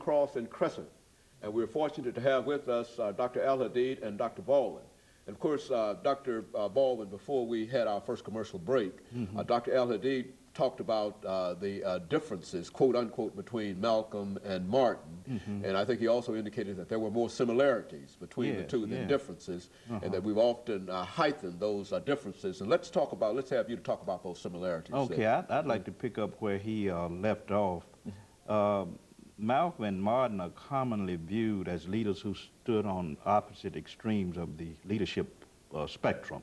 Cross and Crescent. And we're fortunate to have with us Dr. Al-Hadid and Dr. Baldwin. And of course, Dr. Baldwin, before we had our first commercial break, Dr. Al-Hadid talked about the differences, quote unquote, between Malcolm and Martin. And I think he also indicated that there were more similarities between the two than differences, and that we've often heightened those differences. And let's have you talk about those similarities. Okay, I'd like to pick up where he left off. Malcolm and Martin are commonly viewed as leaders who stood on opposite extremes of the leadership spectrum.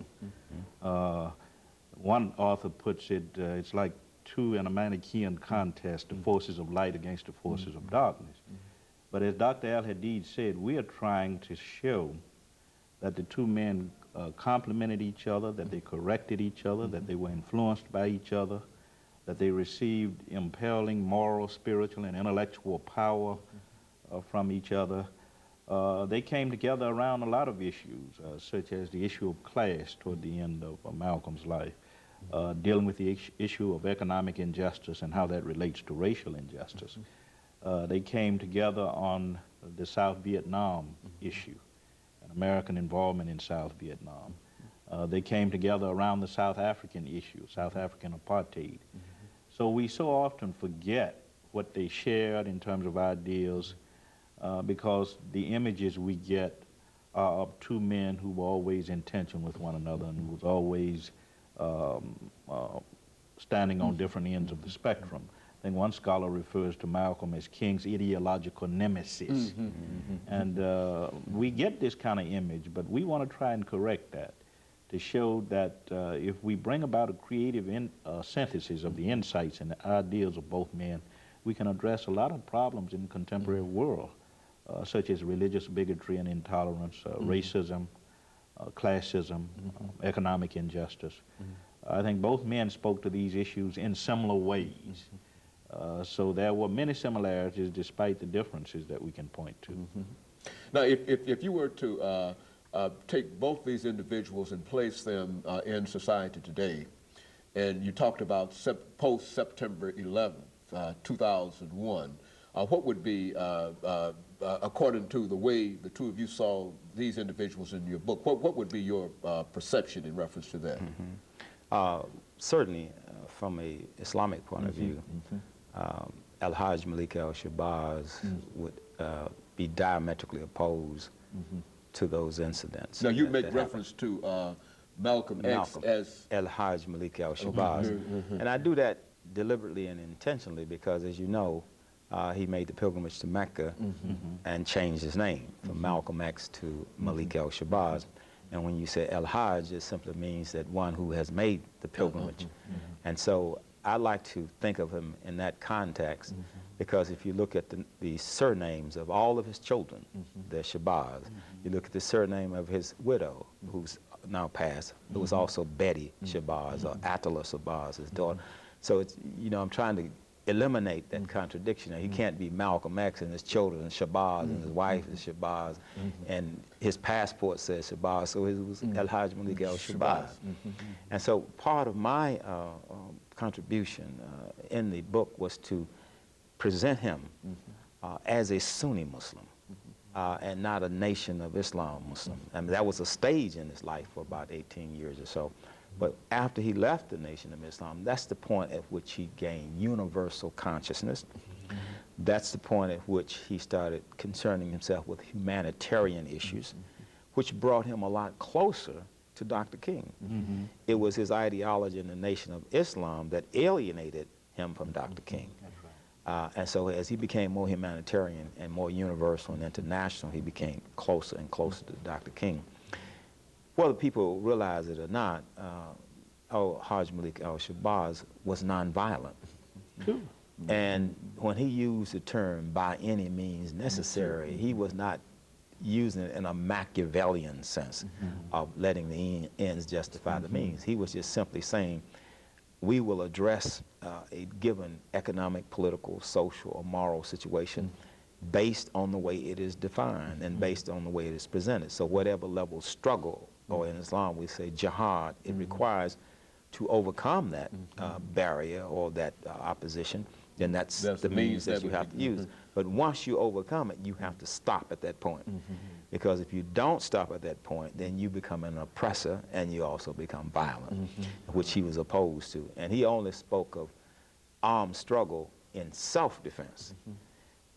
One author puts it, it's like two in a Manichaean contest, the forces of light against the forces of darkness. But as Dr. Al-Hadid said, we are trying to show that the two men complemented each other, that they corrected each other, that they were influenced by each other, that they received impelling moral, spiritual, and intellectual power from each other. They came together around a lot of issues, such as the issue of class toward the end of Malcolm's life, dealing with the issue of economic injustice and how that relates to racial injustice. They came together on the South Vietnam issue, and American involvement in South Vietnam. They came together around the South African issue, South African apartheid. So we so often forget what they shared in terms of ideals because the images we get are of two men who were always in tension with one another and who was always standing on different ends of the spectrum. I think one scholar refers to Malcolm as King's ideological nemesis. And we get this kind of image, but we want to try and correct that, to show that if we bring about a creative synthesis of the insights and the ideals of both men, we can address a lot of problems in the contemporary world, such as religious bigotry and intolerance, racism, classism, economic injustice. I think both men spoke to these issues in similar ways. So there were many similarities despite the differences that we can point to. Now, if you were to take both these individuals and place them in society today, and you talked about post-September 11th, 2001, what would be, according to the way the two of you saw these individuals in your book, what would be your perception in reference to that? Certainly, from an Islamic point of view, Al-Hajj Malik al-Shabazz would be diametrically opposed to those incidents. Now, you make reference to Malcolm X as Al-Hajj Malik al-Shabazz. And I do that deliberately and intentionally because, as you know, he made the pilgrimage to Mecca and changed his name from Malcolm X to Malik al-Shabazz. And when you say Al-Hajj, it simply means that one who has made the pilgrimage. And so I like to think of him in that context because if you look at the surnames of all of his children, they're Shabazz. You look at the surname of his widow, who's now passed, who was also Betty Shabazz or Attila Shabazz, his daughter. So it's, you know, I'm trying to eliminate that contradiction. Now, he can't be Malcolm X and his children Shabazz and his wife is Shabazz and his passport says Shabazz, so it was Al-Hajj Malik al-Shabazz. And so part of my contribution in the book was to present him as a Sunni Muslim and not a Nation of Islam Muslim. I mean, that was a stage in his life for about 18 years or so. But after he left the Nation of Islam, that's the point at which he gained universal consciousness. That's the point at which he started concerning himself with humanitarian issues, which brought him a lot closer to Dr. King. It was his ideology in the Nation of Islam that alienated him from Dr. King. And so as he became more humanitarian and more universal and international, he became closer and closer to Dr. King. Whether people realize it or not, Al-Hajj Malik al-Shabazz was nonviolent. And when he used the term by any means necessary, he was not using it in a Machiavellian sense of letting the ends justify the means. He was just simply saying, we will address a given economic, political, social, or moral situation based on the way it is defined and based on the way it is presented. So whatever level of struggle, or in Islam we say jihad, it requires to overcome that barrier or that opposition, then that's That's the the means that that you would have be- to use. But once you overcome it, you have to stop at that point. Because if you don't stop at that point, then you become an oppressor and you also become violent, which he was opposed to. And he only spoke of armed struggle in self-defense.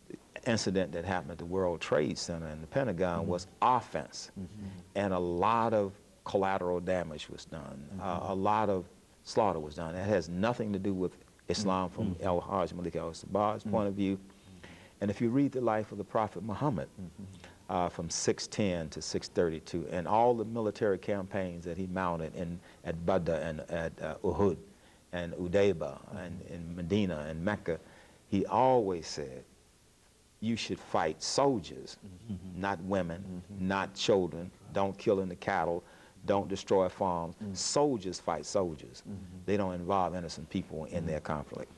The incident that happened at the World Trade Center and the Pentagon was offense. And a lot of collateral damage was done. A lot of slaughter was done. It has nothing to do with Islam from Al-Hajj Malik al-Sabah's point of view. And if you read the life of the Prophet Muhammad from 610 to 632, and all the military campaigns that he mounted at Badr and at Uhud and Udaybah and in Medina and Mecca, he always said, you should fight soldiers, not women, not children. Don't kill in the cattle. Don't destroy farms. Soldiers fight soldiers. They don't involve innocent people in their conflict.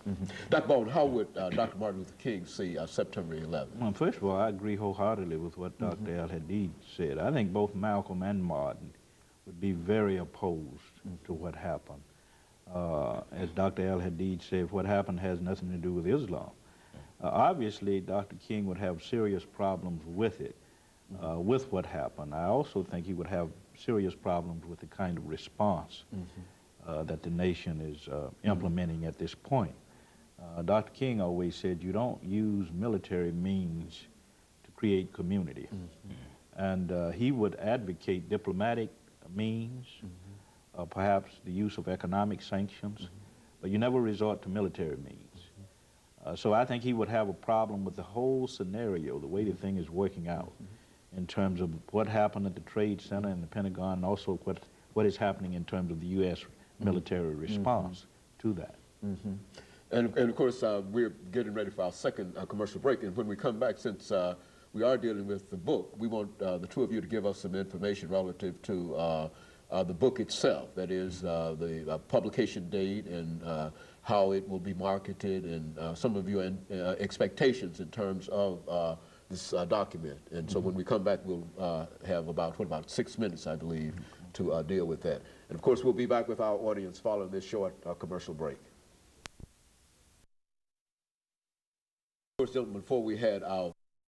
Dr. Baldwin, how would Dr. Martin Luther King see September 11th? Well, first of all, I agree wholeheartedly with what Dr. Al-Hadid said. I think both Malcolm and Martin would be very opposed to what happened. As Dr. Al-Hadid said, what happened has nothing to do with Islam. Obviously, Dr. King would have serious problems with it, with what happened. I also think he would have serious problems with the kind of response that the nation is implementing at this point. Dr. King always said you don't use military means to create community. And he would advocate diplomatic means, perhaps the use of economic sanctions, but you never resort to military means. So I think he would have a problem with the whole scenario, the way the thing is working out, in terms of what happened at the Trade Center and the Pentagon, and also what is happening in terms of the U.S. military response to that. And of course, we're getting ready for our second commercial break, and when we come back, since we are dealing with the book, we want the two of you to give us some information relative to the book itself, that is the publication date and how it will be marketed, and some of your expectations in terms of this document. And so when we come back, we'll have about 6 minutes, I believe, to deal with that. And of course, we'll be back with our audience following this short commercial break. Of course, gentlemen, before we had our